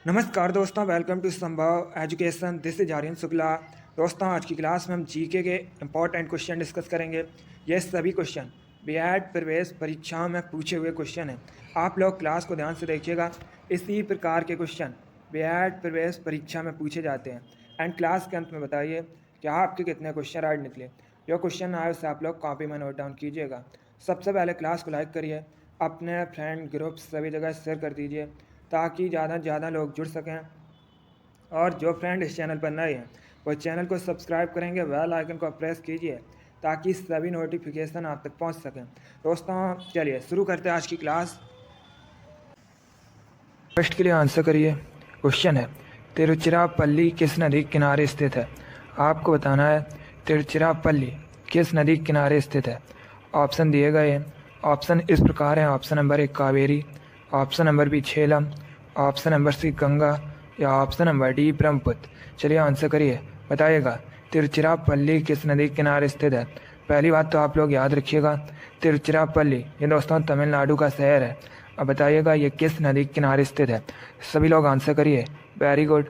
नमस्कार दोस्तों, welcome to Sambhav Education. This is Aryan Shukla. दोस्तों, आज की क्लास में हम जीके के इंपॉर्टेंट क्वेश्चन डिस्कस करेंगे। ये सभी क्वेश्चन बीएड प्रवेश परीक्षाओं में पूछे हुए क्वेश्चन हैं। आप लोग क्लास को ध्यान से देखिएगा। इसी प्रकार के क्वेश्चन बीएड प्रवेश परीक्षा में पूछे जाते हैं। एंड क्लास के अंत में बताइए कि आपके कितने क्वेश्चन राइट निकले। जो क्वेश्चन आए उसे आप लोग कॉपी में नोट डाउन कीजिएगा। सबसे पहले क्लास को लाइक करिए, अपने फ्रेंड ग्रुप सभी जगह शेयर कर दीजिए ताकि ज़्यादा से ज़्यादा लोग जुड़ सकें। और जो फ्रेंड इस चैनल पर नए हैं वो चैनल को सब्सक्राइब करेंगे, बेल आइकन को प्रेस कीजिए ताकि सभी नोटिफिकेशन आप तक पहुंच सकें। दोस्तों चलिए शुरू करते हैं आज की क्लास। फर्स्ट के लिए आंसर करिए। क्वेश्चन है, तिरुचिरापल्ली किस नदी के किनारे स्थित है? आपको बताना है तिरुचिरापल्ली किस नदी के किनारे स्थित है। ऑप्शन दिए गए हैं। ऑप्शन इस प्रकार है। Option number 1 Kaveri, option number b Jhelum, option number c Ganga या ऑप्शन नंबर डी ब्रह्मपुत्र। चलिए आंसर करिए, बताइएगा तिरुचिरापल्ली किस नदी के किनारे स्थित है। पहली बात तो आप लोग याद रखिएगा, तिरुचिरापल्ली ये दोस्तों तमिलनाडु का शहर है। अब बताइएगा ये किस नदी के किनारे स्थित है। सभी लोग आंसर करिए। Very good.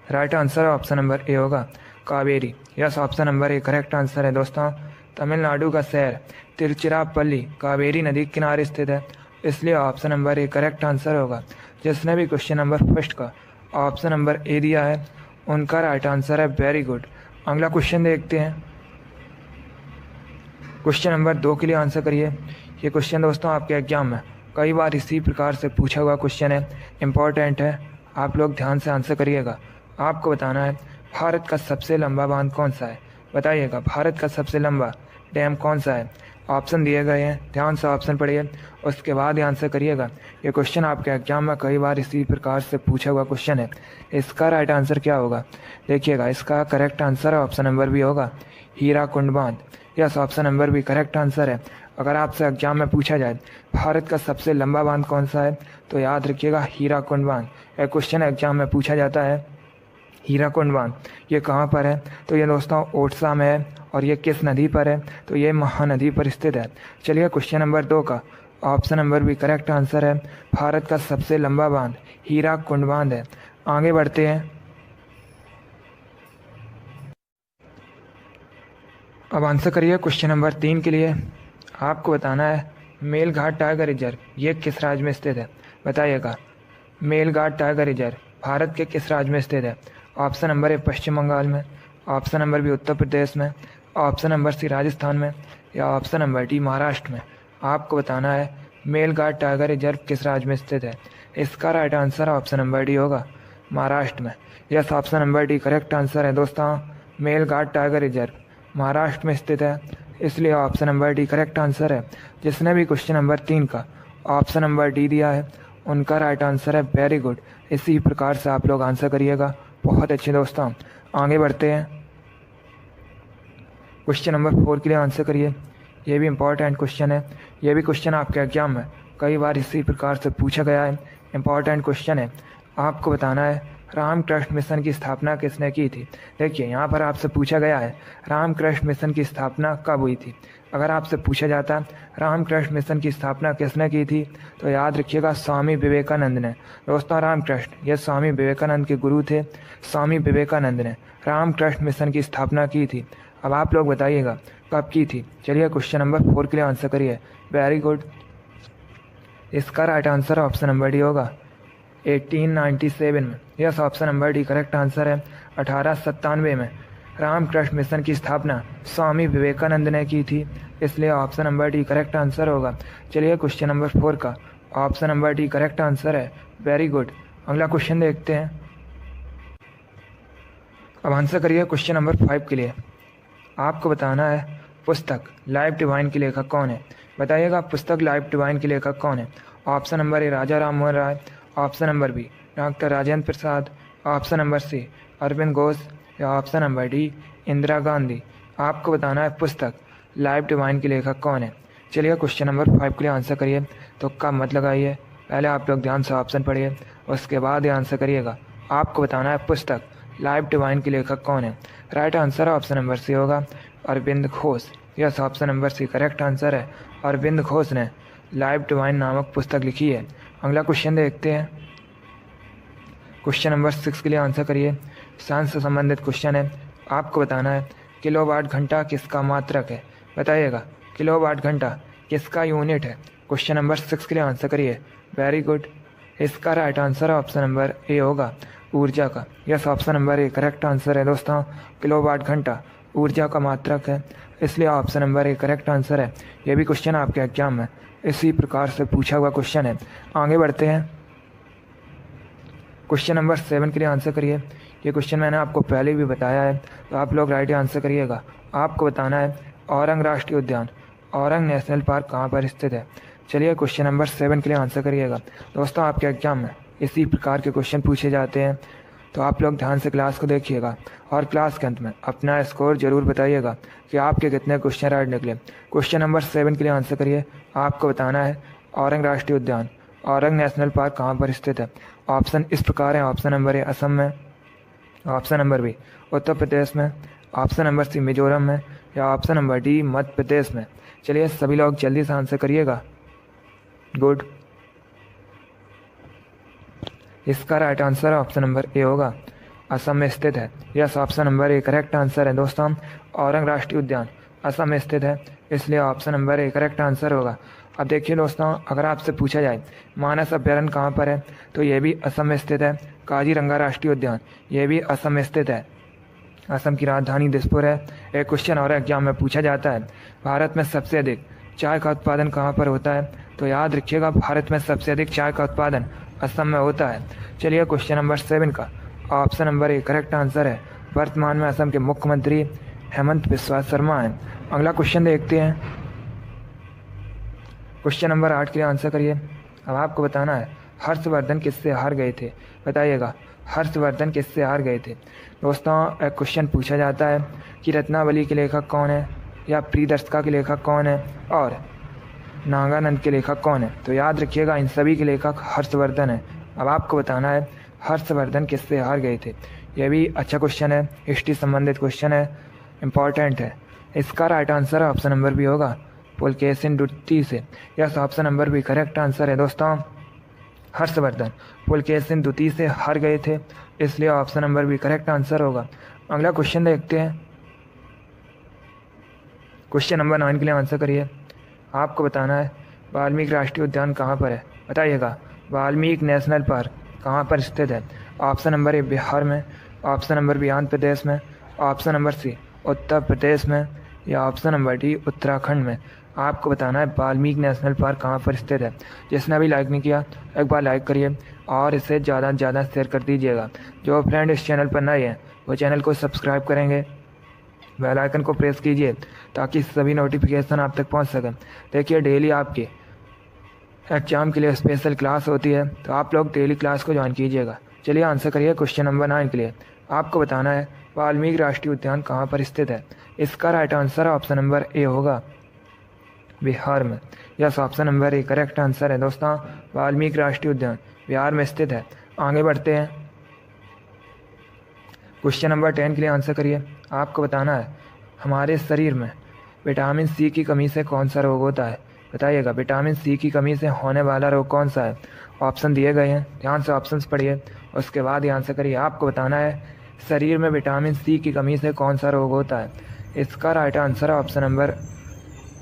Right answer option number A होगा, Kaveri. Yes, option number A correct answer है दोस्तों। तमिलनाडु का शहर तिरुचिरापल्ली कावेरी नदी के किनारे स्थित है, इसलिए option number A correct answer होगा। जिसने भी क्वेश्चन नंबर फर्स्ट का ऑप्शन नंबर ए दिया है उनका राइट आंसर है। Very good. अगला क्वेश्चन देखते हैं। क्वेश्चन नंबर 2 के लिए आंसर करिए। ये क्वेश्चन दोस्तों आपके एग्जाम में कई बार इसी प्रकार से पूछा हुआ क्वेश्चन है, इम्पॉर्टेंट है। आप लोग ध्यान से आंसर करिएगा। आपको बताना है भारत का सबसे लंबा बांध कौन सा है। बताइएगा भारत का सबसे लंबा डैम कौन सा है। ऑप्शन दिए गए हैं, ध्यान से ऑप्शन पढ़िए, उसके बाद ही आंसर करिएगा। ये क्वेश्चन आपके एग्जाम में कई बार इसी प्रकार से पूछा हुआ क्वेश्चन है। इसका राइट आंसर क्या होगा देखिएगा। इसका correct answer option number B होगा, हीराकुंड बांध। Yes, option number B correct answer है। अगर आपसे एग्जाम में पूछा जाए भारत का सबसे लंबा बांध कौन सा है तो याद रखिएगा हीराकुंड बांध। यह क्वेश्चन एग्जाम में पूछा जाता है। हीराकुंड बांध ये कहाँ पर है तो ये दोस्तों ओडिशा में है। और ये किस नदी पर है तो ये महानदी पर स्थित है। चलिए क्वेश्चन नंबर 2 का ऑप्शन नंबर भी करेक्ट आंसर है। भारत का सबसे लंबा बांध हीराकुंड बांध है। आगे बढ़ते हैं। अब आंसर करिए क्वेश्चन नंबर 3 के लिए। आपको बताना है मेलघाट टाइगर रिजर्व ये किस राज्य में स्थित है। बताइएगा मेलघाट टाइगर रिजर्व भारत के किस राज्य में स्थित है। ऑप्शन नंबर ए पश्चिम बंगाल में, option number B Uttar Pradesh में, ऑप्शन नंबर सी राजस्थान में या ऑप्शन नंबर डी महाराष्ट्र में। आपको बताना है मेलघाट टाइगर रिजर्व किस राज्य में स्थित है। इसका right answer option number D होगा, महाराष्ट्र में। Yes, option number D correct answer है दोस्तों। मेलघाट टाइगर रिजर्व महाराष्ट्र में स्थित है, इसलिए option number D correct answer है। जिसने भी क्वेश्चन नंबर 3 का ऑप्शन नंबर डी दिया है उनका राइट आंसर है। Very good. इसी प्रकार से आप लोग आंसर करिएगा। बहुत अच्छे दोस्तों। आगे बढ़ते हैं। क्वेश्चन नंबर 4 के लिए आंसर करिए। ये भी इम्पॉर्टेंट क्वेश्चन है। ये भी क्वेश्चन आपके एग्जाम में कई बार इसी प्रकार से पूछा गया है, इम्पॉर्टेंट क्वेश्चन है। आपको बताना है रामकृष्ण मिशन की स्थापना किसने की थी। देखिए यहाँ पर आपसे पूछा गया है रामकृष्ण मिशन की स्थापना कब हुई थी। अगर आपसे पूछा जाता रामकृष्ण मिशन की स्थापना किसने की थी तो याद रखिएगा स्वामी विवेकानंद ने। दोस्तों रामकृष्ण ये स्वामी विवेकानंद के गुरु थे। स्वामी विवेकानंद ने रामकृष्ण मिशन की स्थापना की थी। अब आप लोग बताइएगा कब की थी। चलिए क्वेश्चन नंबर 4 के लिए आंसर करिए। Very good. इसका right answer option number D होगा 1897 में। Yes, option number D correct answer है। 1897 में रामकृष्ण मिशन की स्थापना स्वामी विवेकानंद ने की थी, इसलिए option number D correct answer होगा। चलिए क्वेश्चन नंबर 4 का option number D correct answer है। Very good. अगला क्वेश्चन देखते हैं। अब आंसर करिए क्वेश्चन नंबर 5 के लिए। आपको बताना है पुस्तक लाइफ डिवाइन के लेखक कौन है। बताइएगा पुस्तक लाइफ डिवाइन के लेखक कौन है। Option number A Raja Ram Mohan Roy, option number B doctor Rajendra Prasad, option number C Arvind Ghosh या option number D Indira Gandhi. आपको बताना है पुस्तक लाइफ डिवाइन के लेखक कौन है। चलिए क्वेश्चन नंबर 5 के लिए आंसर करिए। तो कब मत लगाइए, पहले आप लोग ध्यान से ऑप्शन पढ़िए, उसके बाद ही आंसर करिएगा। आपको बताना है पुस्तक लाइफ डिवाइन के लेखक कौन है। Right answer option number C होगा, Arvind Ghosh. Yes, option number C correct answer है। अरविंद घोष ने लाइफ डिवाइन नामक पुस्तक लिखी है। अगला क्वेश्चन देखते हैं। क्वेश्चन नंबर 6 के लिए आंसर करिए। साइंस से संबंधित क्वेश्चन है, आपको बताना है किलोवाट घंटा किसका मात्रक है, बताइएगा किलोवाट घंटा किसका यूनिट है। क्वेश्चन नंबर 6 के लिए आंसर करिए। वेरी गुड, इसका right answer option number A होगा, ऊर्जा का। Yes, option number A correct answer है दोस्तों। किलोवाट घंटा ऊर्जा का मात्रक है, इसलिए option number A correct answer है। ये भी क्वेश्चन आपके एग्जाम में इसी प्रकार से पूछा हुआ क्वेश्चन है। आगे बढ़ते हैं, क्वेश्चन नंबर 7 के लिए आंसर करिए। ये क्वेश्चन मैंने आपको पहले भी बताया है, तो आप लोग राइट आंसर करिएगा। आपको बताना है औरंग राष्ट्रीय उद्यान, औरंग नेशनल पार्क कहाँ पर स्थित है। चलिए क्वेश्चन नंबर 7 के लिए आंसर करिएगा। दोस्तों आपके एग्जाम में इसी प्रकार के क्वेश्चन पूछे जाते हैं, तो आप लोग ध्यान से क्लास को देखिएगा और क्लास के अंत में अपना स्कोर जरूर बताइएगा कि आपके कितने क्वेश्चन राइट निकले। क्वेश्चन नंबर 7 के लिए आंसर करिए। आपको बताना है औरंग राष्ट्रीय उद्यान, औरंग नेशनल पार्क कहाँ पर स्थित है। ऑप्शन इस प्रकार है, ऑप्शन नंबर ए असम में, option number B Uttar Pradesh में, ऑप्शन नंबर सी मिजोरम में, या option number D Madhya Pradesh में। चलिए सभी लोग जल्दी से आंसर करिएगा। गुड, इसका right answer option number A होगा, असम में स्थित है। Yes, option number A correct answer है दोस्तों। औरंग राष्ट्रीय उद्यान असम में स्थित है, इसलिए option number A correct answer होगा। अब देखिए दोस्तों, अगर आपसे पूछा जाए मानस अभ्यारण्य कहाँ पर है, तो ये भी असम में स्थित है। काजीरंगा राष्ट्रीय उद्यान ये भी असम में स्थित है, असम की राजधानी दिसपुर है। एक क्वेश्चन और एग्जाम में पूछा जाता है भारत में सबसे अधिक चाय का उत्पादन कहाँ पर होता है, तो याद रखिएगा भारत में सबसे अधिक चाय का उत्पादन असम में होता है। चलिए क्वेश्चन नंबर 7 का option number A correct answer है। वर्तमान में असम के मुख्यमंत्री हेमंत बिस्वा शर्मा हैं। अगला क्वेश्चन देखते हैं, क्वेश्चन नंबर 8 के लिए आंसर करिए। अब आपको बताना है हर्षवर्धन किससे हार गए थे, बताइएगा हर्षवर्धन किससे हार गए थे। दोस्तों एक क्वेश्चन पूछा जाता है कि रत्नावली के लेखक कौन है, या प्रियदर्शिका के लेखक कौन है, और नागानंद के लेखक कौन है। तो याद रखिएगा इन सभी के लेखक हर्षवर्धन है। अब आपको बताना है हर्षवर्धन किससे हार गए थे। यह भी अच्छा क्वेश्चन है, हिस्ट्री संबंधित क्वेश्चन है, इम्पॉर्टेंट है। इसका right answer option number B होगा, पुलकेशिन द्वितीय से। Yes, option number B correct answer है दोस्तों। हर्षवर्धन पुलकेशिन द्वितीय से हार गए थे, इसलिए option number B correct answer होगा। अगला क्वेश्चन देखते हैं, क्वेश्चन नंबर 9 के लिए आंसर करिए। आपको बताना है वाल्मीकि राष्ट्रीय उद्यान कहाँ पर है, बताइएगा वाल्मीकि नेशनल पार्क कहाँ पर स्थित है। ऑप्शन नंबर ए बिहार में, option number B Andhra Pradesh में, ऑप्शन नंबर सी उत्तर प्रदेश में, या ऑप्शन नंबर डी उत्तराखंड में। आपको बताना है वाल्मीकि नेशनल पार्क कहाँ पर स्थित है। जिसने अभी लाइक नहीं किया एक बार लाइक करिए और इसे ज़्यादा से ज़्यादा शेयर कर दीजिएगा। जो फ्रेंड इस चैनल पर नए हैं वो चैनल को सब्सक्राइब करेंगे, बेल आइकन को प्रेस कीजिए ताकि सभी नोटिफिकेशन आप तक पहुंच सकें। देखिए डेली आपके एग्जाम के लिए स्पेशल क्लास होती है, तो आप लोग डेली क्लास को ज्वाइन कीजिएगा। चलिए आंसर करिए क्वेश्चन नंबर 9 के लिए। आपको बताना है वाल्मीकि राष्ट्रीय उद्यान कहाँ पर स्थित है। इसका right answer option number A होगा, बिहार में। Yes, option number A correct answer है दोस्तों। वाल्मीकि राष्ट्रीय उद्यान बिहार में स्थित है। आगे बढ़ते हैं, क्वेश्चन नंबर 10 के लिए आंसर करिए। आपको बताना है हमारे शरीर में विटामिन सी की कमी से कौन सा रोग होता है, बताइएगा विटामिन सी की कमी से होने वाला रोग कौन सा है। ऑप्शन दिए गए हैं, ध्यान से ऑप्शंस पढ़िए उसके बाद ही आंसर करिए। आपको बताना है शरीर में विटामिन सी की कमी से कौन सा रोग होता है। इसका right answer option number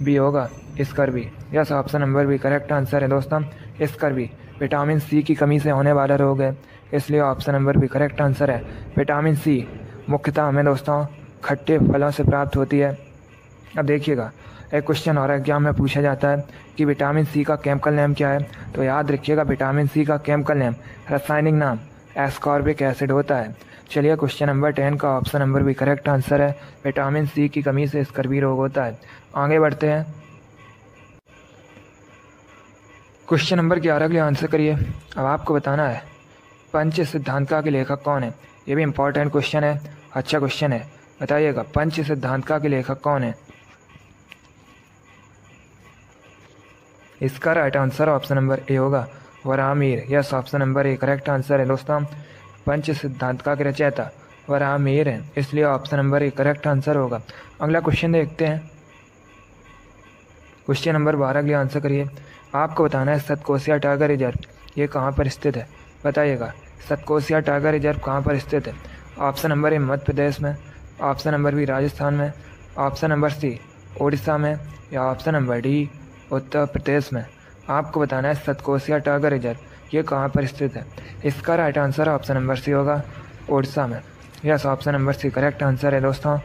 B होगा, scurvy. Yes, option number B correct answer है दोस्तों। स्कर्वी विटामिन सी की कमी से होने वाला रोग है, इसलिए option number B correct answer है। विटामिन सी मुख्यतः हमें दोस्तों खट्टे फलों से प्राप्त होती है। अब देखिएगा एक क्वेश्चन और एग्जाम में पूछा जाता है कि विटामिन सी का केमिकल नेम क्या है, तो याद रखिएगा विटामिन सी का केमिकल नेम, रासायनिक नाम एस्कॉर्बिक एसिड होता है। चलिए क्वेश्चन नंबर 10 का option number B correct answer है, विटामिन सी की कमी से स्कर्वी रोग होता है। आगे बढ़ते हैं, क्वेश्चन नंबर 11 के लिए आंसर करिए। अब आपको बताना है पंच सिद्धांतिका के लेखक कौन है। ये भी इम्पोर्टेंट क्वेश्चन है, अच्छा क्वेश्चन है, बताइएगा पंच सिद्धांतिका के लेखक कौन है। इसका right answer option number A होगा, Varahamihira. Yes, option number A correct answer है दोस्तों। पंच सिद्धांतिका के रचयिता वराहमिहिर है, इसलिए option number A correct answer होगा। अगला क्वेश्चन देखते हैं, क्वेश्चन नंबर 12 के लिए आंसर करिए। आपको बताना है सतकोसिया टाइगर रिजर्व ये कहाँ पर स्थित है, बताइएगा सतकोसिया टाइगर रिजर्व कहाँ पर स्थित है? ऑप्शन नंबर ए मध्य प्रदेश में, ऑप्शन नंबर बी राजस्थान में, ऑप्शन नंबर सी उड़ीसा में या option number D Uttar Pradesh में। आपको बताना है सतकोसिया टाइगर रिजर्व ये कहाँ पर स्थित है। इसका right answer option number C होगा, उड़ीसा में। Yes, option number C correct answer है दोस्तों।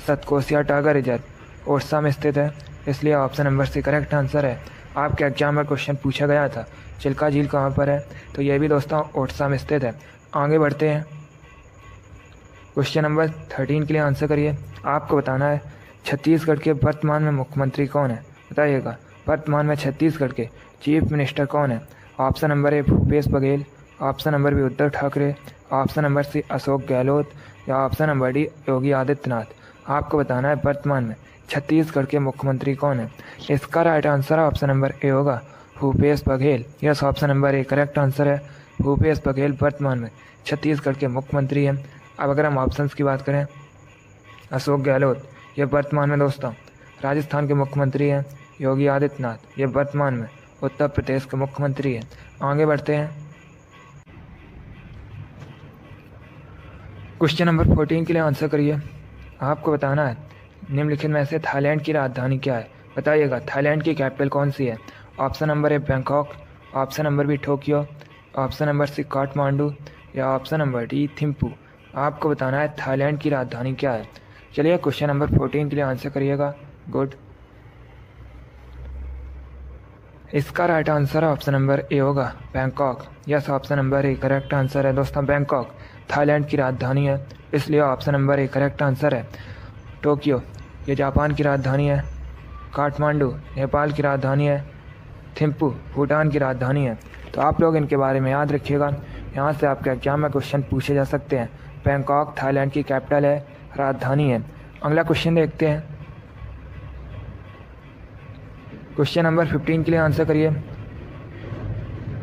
सतकोसिया टाइगर रिजर्व उड़ीसा में स्थित है, इसलिए option number C correct answer है। आपके एग्जाम में क्वेश्चन पूछा गया था चिल्का झील कहाँ पर है, तो ये भी दोस्तों उड़ीसा में स्थित है। आगे बढ़ते हैं, क्वेश्चन नंबर 13 के लिए आंसर करिए। आपको बताना है छत्तीसगढ़ के वर्तमान में मुख्यमंत्री कौन है, बताइएगा। वर्तमान में छत्तीसगढ़ के चीफ मिनिस्टर कौन है? Option number A Bhupesh Baghel, option number B Uddhav Thackeray, option number C Ashok Gehlot या option number D Yogi Adityanath. आपको बताना है वर्तमान में छत्तीसगढ़ के मुख्यमंत्री कौन है। इसका right answer option number A होगा, Bhupesh Baghel. Yes, option number A correct answer है। भूपेश बघेल वर्तमान में छत्तीसगढ़ के मुख्यमंत्री हैं। अब अगर हम ऑप्शंस की बात करें, अशोक गहलोत ये वर्तमान में दोस्तों राजस्थान के मुख्यमंत्री हैं। योगी आदित्यनाथ ये वर्तमान में उत्तर प्रदेश के मुख्यमंत्री हैं। आगे बढ़ते हैं, क्वेश्चन नंबर 14 के लिए आंसर करिए। आपको बताना है निम्नलिखित में से थाईलैंड की राजधानी क्या है, बताइएगा। थाईलैंड की कैपिटल कौन सी है? Option number A Bangkok, option number B Tokyo, option number C Kathmandu या ऑप्शन नंबर डी थिम्पू। आपको बताना है थाईलैंड की राजधानी क्या है। चलिए क्वेश्चन नंबर 14 के लिए आंसर करिएगा। गुड, इसका right answer option number A होगा, Bangkok. Yes, option number A correct answer है दोस्तों। बैंकॉक थाईलैंड की राजधानी है, इसलिए option number A correct answer है। टोक्यो ये जापान की राजधानी है, काठमांडू नेपाल की राजधानी है, थिम्पू भूटान की राजधानी है। तो आप लोग इनके बारे में याद रखिएगा, यहाँ से आपके एग्जाम में क्वेश्चन पूछे जा सकते हैं। बैंकॉक थाईलैंड की कैपिटल है, राजधानी है। अगला क्वेश्चन देखते हैं, क्वेश्चन नंबर 15 के लिए आंसर करिए।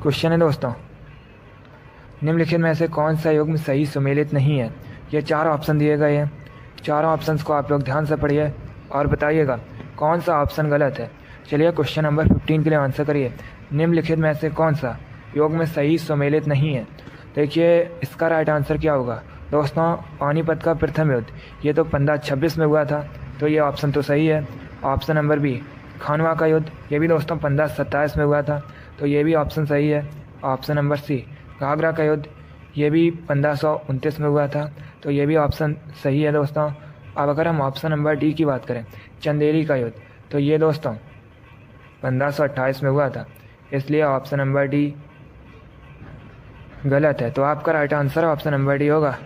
क्वेश्चन है दोस्तों, निम्नलिखित में से कौन सा युग्म सही सुमेलित नहीं है? ये 4 ऑप्शन दिए गए हैं। चारों ऑप्शंस को आप लोग ध्यान से पढ़िए और बताइएगा कौन सा ऑप्शन गलत है। चलिए क्वेश्चन नंबर 15 के लिए आंसर करिए। निम्नलिखित में से कौन सा युग्म सही सुमेलित नहीं है? देखिए इसका राइट आंसर क्या होगा दोस्तों, पानीपत का प्रथम युद्ध ये तो 1526 में हुआ था, तो ये ऑप्शन तो सही है। ऑप्शन नंबर बी खानवा का युद्ध ये भी दोस्तों 1527 में हुआ था, तो ये भी ऑप्शन सही है। ऑप्शन नंबर सी घाघरा का युद्ध ये भी 1529 में हुआ था, तो ये भी ऑप्शन सही है दोस्तों। अब अगर हम ऑप्शन नंबर डी की बात करें, चंदेरी का युद्ध, तो ये दोस्तों 1528 में हुआ था, इसलिए ऑप्शन नंबर डी गलत है। तो आपका right answer option number D होगा,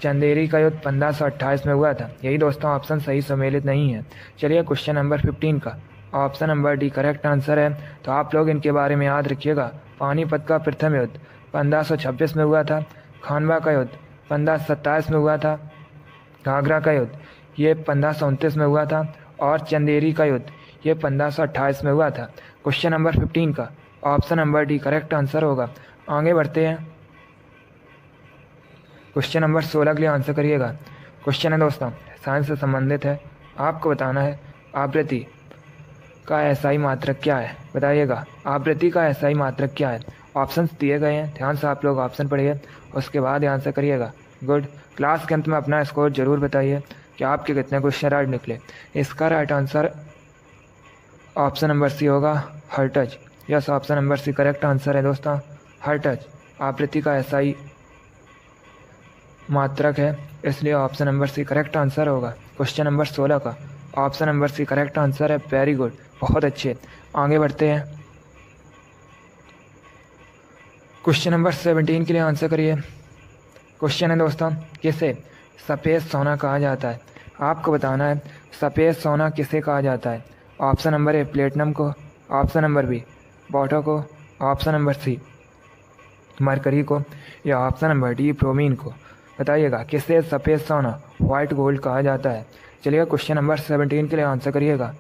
चंदेरी का युद्ध 1528 में हुआ था। यही दोस्तों ऑप्शन सही सम्मिलित नहीं है। चलिए क्वेश्चन नंबर 15 का option number D correct answer है। तो आप लोग इनके बारे में याद रखिएगा। पानीपत का प्रथम युद्ध 1526 में हुआ था, खानवा का युद्ध 1527 में हुआ था, घाघरा का युद्ध ये 1529 में हुआ था और चंदेरी का युद्ध ये 1528 में हुआ था। क्वेश्चन नंबर 15 का option number D correct answer होगा। आगे बढ़ते हैं, क्वेश्चन नंबर 16 के लिए आंसर करिएगा। क्वेश्चन है दोस्तों साइंस से संबंधित है। आपको बताना है आवृत्ति का एसआई मात्रक क्या है, बताइएगा। आवृत्ति का एसआई मात्रक क्या है? ऑप्शंस दिए गए हैं, ध्यान से आप लोग ऑप्शन पढ़िए, उसके बाद आंसर करिएगा। गुड, क्लास के अंत में अपना स्कोर जरूर बताइए कि आपके कितने क्वेश्चन राइट निकले। इसका right answer option number C होगा, hertz. Yes, option number C correct answer है दोस्तों, हर्ट्ज आवृत्ति का एसआई मात्रक है, इसलिए option number C correct answer होगा। क्वेश्चन नंबर 16 का option number C correct answer है। वेरी गुड, बहुत अच्छे। आगे बढ़ते हैं, क्वेश्चन नंबर 17 के लिए आंसर करिए। क्वेश्चन है दोस्तों किसे सफ़ेद सोना कहा जाता है? आपको बताना है सफ़ेद सोना किसे कहा जाता है। ऑप्शन नंबर ए प्लेटिनम को, ऑप्शन नंबर बी बॉटो को, ऑप्शन नंबर सी मरकरी को या ऑप्शन नंबर डी ब्रोमीन को। बताइएगा किसे सफ़ेद सोना वाइट गोल्ड कहा जाता है। चलिए क्वेश्चन नंबर 17 के लिए आंसर करिएगा।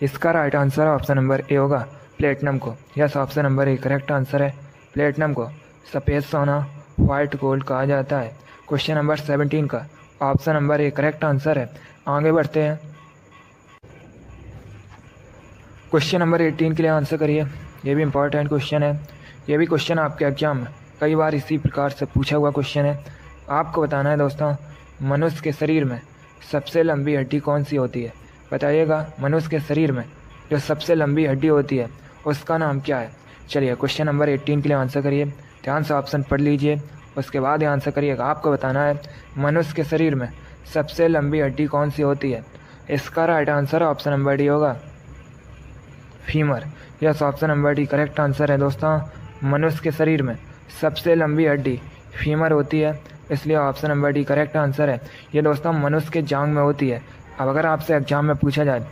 इसका right answer option number A होगा, प्लेटिनम को। Yes, option number A correct answer है। प्लेटिनम को सफ़ेद सोना वाइट गोल्ड कहा जाता है। क्वेश्चन नंबर 17 का option number A correct answer है। आगे बढ़ते हैं, क्वेश्चन नंबर 18 के लिए आंसर करिए। ये भी इम्पोर्टेंट क्वेश्चन है। ये भी क्वेश्चन आपके एग्जाम में कई बार इसी प्रकार से पूछा हुआ क्वेश्चन है। आपको बताना है दोस्तों, मनुष्य के शरीर में सबसे लंबी हड्डी कौन सी होती है? बताइएगा, मनुष्य के शरीर में जो सबसे लंबी हड्डी होती है उसका नाम क्या है? चलिए क्वेश्चन नंबर 18 के लिए आंसर करिए। ध्यान से ऑप्शन पढ़ लीजिए, उसके बाद आंसर करिएगा। आपको बताना है मनुष्य के शरीर में सबसे लंबी हड्डी कौन सी होती है? इसका right answer option number D होगा, femur. Yes, option number D correct answer है दोस्तों। मनुष्य के शरीर में सबसे लंबी हड्डी फीमर होती है, इसलिए option number D correct answer है। ये दोस्तों मनुष्य के जांघ में होती है। अब अगर आपसे एग्जाम में पूछा जाए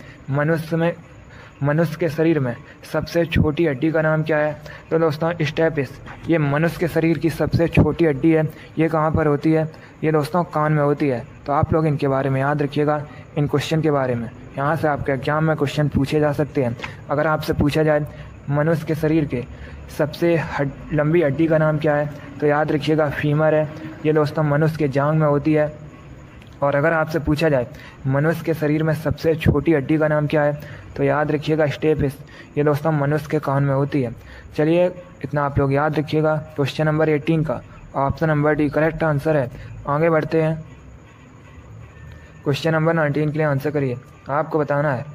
मनुष्य के शरीर में सबसे छोटी हड्डी का नाम क्या है, तो दोस्तों स्टेपिस। ये मनुष्य के शरीर की सबसे छोटी हड्डी है। ये कहाँ पर होती है? ये दोस्तों कान में होती है। तो आप लोग इनके बारे में याद रखिएगा, इन क्वेश्चन के बारे में। यहाँ से आपके एग्जाम में क्वेश्चन पूछे जा सकते हैं। अगर आपसे पूछा जाए मनुष्य के शरीर के सबसे लंबी हड्डी का नाम क्या है, तो याद रखिएगा फीमर है। ये दोस्तों मनुष्य के जांघ में होती है। और अगर आपसे पूछा जाए मनुष्य के शरीर में सबसे छोटी हड्डी का नाम क्या है, तो याद रखिएगा स्टेपिस। ये दोस्तों मनुष्य के कान में होती है। चलिए इतना आप लोग याद रखिएगा। क्वेश्चन नंबर 18 का option number D correct answer है। आगे बढ़ते हैं, क्वेश्चन नंबर 19 के लिए आंसर करिए। आपको बताना है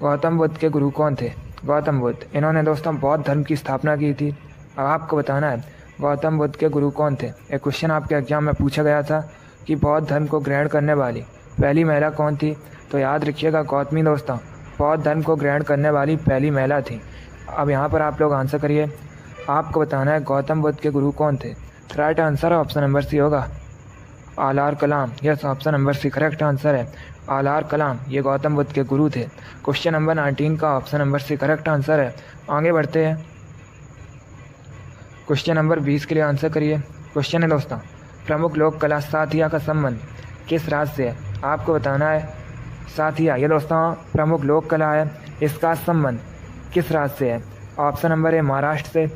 गौतम बुद्ध के गुरु कौन थे? गौतम बुद्ध, इन्होंने दोस्तों बौद्ध धर्म की स्थापना की थी। अब आपको बताना है गौतम बुद्ध के गुरु कौन थे? एक क्वेश्चन आपके एग्जाम में पूछा गया था कि बौद्ध धर्म को ग्रहण करने वाली पहली महिला कौन थी? तो याद रखिएगा गौतमी दोस्तों बौद्ध धर्म को ग्रहण करने वाली पहली महिला थी। अब यहाँ पर आप लोग आंसर करिए। आपको बताना है गौतम बुद्ध के गुरु कौन थे? Right answer option number C होगा, Alara Kalama. Yes, option number C correct answer है, आलार कलाम। ये गौतम बुद्ध के गुरु थे। क्वेश्चन नंबर 19 का option number C correct answer है। आगे बढ़ते हैं, क्वेश्चन नंबर 20 के लिए आंसर करिए। क्वेश्चन है दोस्तों, प्रमुख लोक कला साथिया का संबंध किस राज्य से है? आपको बताना है साथिया, ये दोस्तों प्रमुख लोक कला है, इसका संबंध किस राज्य से है? ऑप्शन नंबर ए महाराष्ट्र से,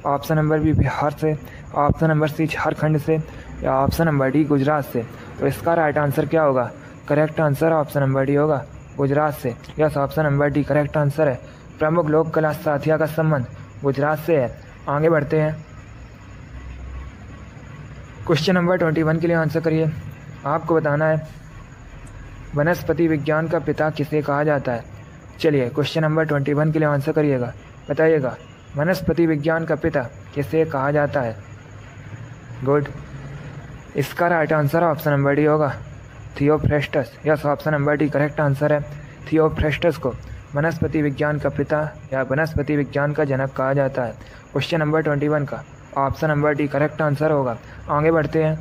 ऑप्शन नंबर बी बिहार से, ऑप्शन नंबर सी झारखंड से, या ऑप्शन नंबर डी गुजरात से। तो इसका राइट आंसर क्या होगा? Correct answer option number D होगा, गुजरात से। Yes, option number D correct answer है। प्रमुख लोक कला साथिया का संबंध गुजरात से है। आगे बढ़ते हैं, क्वेश्चन नंबर 21 के लिए आंसर करिए। आपको बताना है वनस्पति विज्ञान का पिता किसे कहा जाता है? चलिए क्वेश्चन नंबर 21 के लिए आंसर करिएगा। बताइएगा वनस्पति विज्ञान का पिता किसे कहा जाता है? गुड, इसका right answer option number D होगा, Theophrastus. Yes, option number D correct answer है। थियोफ्रेस्टस को वनस्पति विज्ञान का पिता या वनस्पति विज्ञान का जनक कहा जाता है। क्वेश्चन नंबर 21 का option number D correct answer होगा। आगे बढ़ते हैं,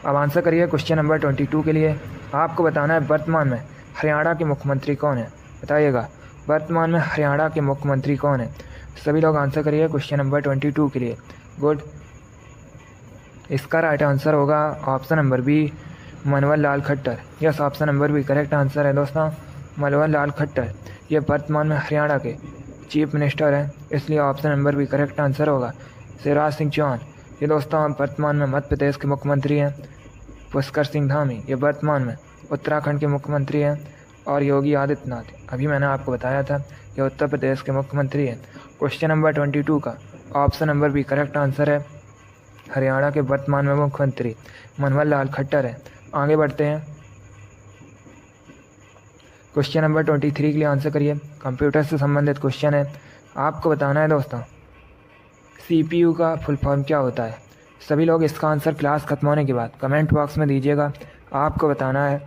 अब आंसर करिए क्वेश्चन नंबर 22 के लिए। आपको बताना है वर्तमान में हरियाणा के मुख्यमंत्री कौन है? बताइएगा वर्तमान में हरियाणा के मुख्यमंत्री कौन है? सभी लोग आंसर करिए क्वेश्चन नंबर 22 के लिए। गुड, इसका राइट आंसर होगा option number B, Manohar Lal Khattar. Yes, option number B correct answer है दोस्तों, मनोहर लाल खट्टर। ये वर्तमान में हरियाणा के चीफ मिनिस्टर हैं, इसलिए option number B correct answer होगा। शिवराज सिंह चौहान, ये दोस्तों वर्तमान में मध्य प्रदेश के मुख्यमंत्री हैं। पुष्कर सिंह धामी, ये वर्तमान में उत्तराखंड के मुख्यमंत्री हैं। और योगी आदित्यनाथ, अभी मैंने आपको बताया था, ये उत्तर प्रदेश के मुख्यमंत्री हैं। क्वेश्चन नंबर 22 का option number B correct answer है, हरियाणा के वर्तमान में मुख्यमंत्री मनोहर लाल खट्टर है। आगे बढ़ते हैं, क्वेश्चन नंबर 23 के लिए आंसर करिए। कंप्यूटर से संबंधित क्वेश्चन है। आपको बताना है दोस्तों CPU का फुल फॉर्म क्या होता है? सभी लोग इसका आंसर क्लास खत्म होने के बाद कमेंट बॉक्स में दीजिएगा। आपको बताना है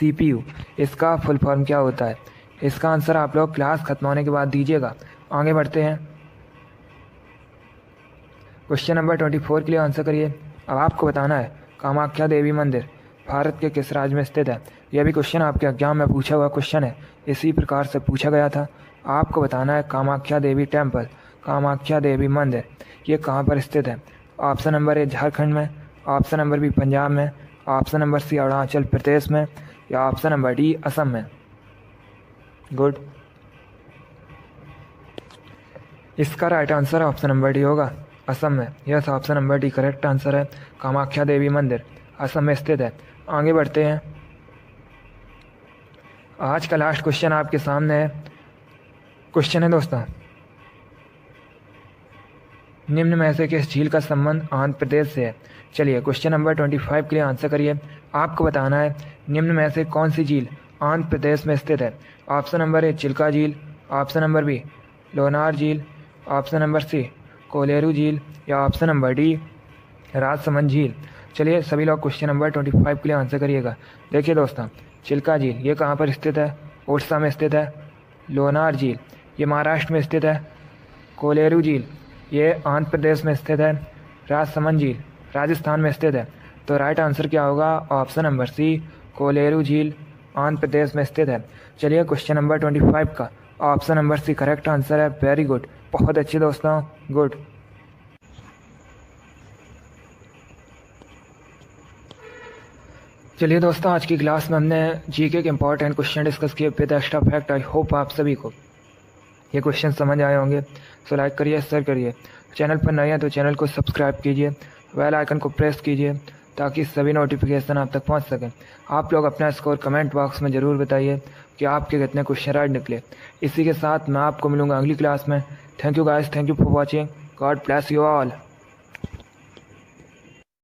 CPU इसका फुल फॉर्म क्या होता है? इसका आंसर आप लोग क्लास खत्म होने के बाद दीजिएगा। आगे बढ़ते हैं, क्वेश्चन नंबर 24 के लिए आंसर करिए। अब आपको बताना है कामाख्या देवी मंदिर भारत के किस राज्य में स्थित है? यह भी क्वेश्चन आपके एग्जाम में पूछा हुआ क्वेश्चन है, इसी प्रकार से पूछा गया था। आपको बताना है कामाख्या देवी टेम्पल, कामाख्या देवी मंदिर, ये कहाँ पर स्थित है? ऑप्शन नंबर ए झारखंड में, ऑप्शन नंबर बी पंजाब में, ऑप्शन नंबर सी अरुणाचल प्रदेश में, या ऑप्शन नंबर डी असम में। गुड, इसका right answer option number D होगा, असम में। Yes, option number D correct answer है। कामाख्या देवी मंदिर असम में स्थित है। आगे बढ़ते हैं, आज का लास्ट क्वेश्चन आपके सामने है। क्वेश्चन है दोस्तों निम्न में से किस झील का संबंध आंध्र प्रदेश से है? चलिए क्वेश्चन नंबर 25 के लिए आंसर करिए। आपको बताना है निम्न में से कौन सी झील आंध्र प्रदेश में स्थित है। ऑप्शन नंबर ए चिल्का झील, ऑप्शन नंबर बी लोनार झील, ऑप्शन नंबर सी कोलेरू झील या ऑप्शन नंबर डी राजसमंद झील। चलिए सभी लोग क्वेश्चन नंबर 25 के लिए आंसर करिएगा। देखिए दोस्तों, चिल्का झील ये कहाँ पर स्थित है? उड़ीसा में स्थित है। लोनार झील ये महाराष्ट्र में स्थित है। कोलेरू झील ये आंध्र प्रदेश में स्थित है। राजसमंद झील राजस्थान में स्थित है। तो राइट आंसर क्या होगा? ऑप्शन नंबर सी कोलेरू झील आंध्र प्रदेश में स्थित है। चलिए क्वेश्चन नंबर 25 का option number C correct answer है। वेरी गुड, बहुत अच्छे दोस्तों, गुड। चलिए दोस्तों, आज की क्लास में हमने जीके के इंपॉर्टेंट क्वेश्चन डिस्कस किए with extra fact. I hope आप सभी को ये क्वेश्चन समझ आए होंगे। सो लाइक करिए, शेयर करिए। चैनल पर नए हैं तो चैनल को सब्सक्राइब कीजिए, बेल आइकन को प्रेस कीजिए ताकि सभी नोटिफिकेशन आप तक पहुंच सकें। आप लोग अपना स्कोर कमेंट बॉक्स में ज़रूर बताइए कि आपके कितने क्वेश्चन राइट निकले। इसी के साथ मैं आपको मिलूंगा अगली क्लास में। Thank you guys, thank you for watching. God bless you all.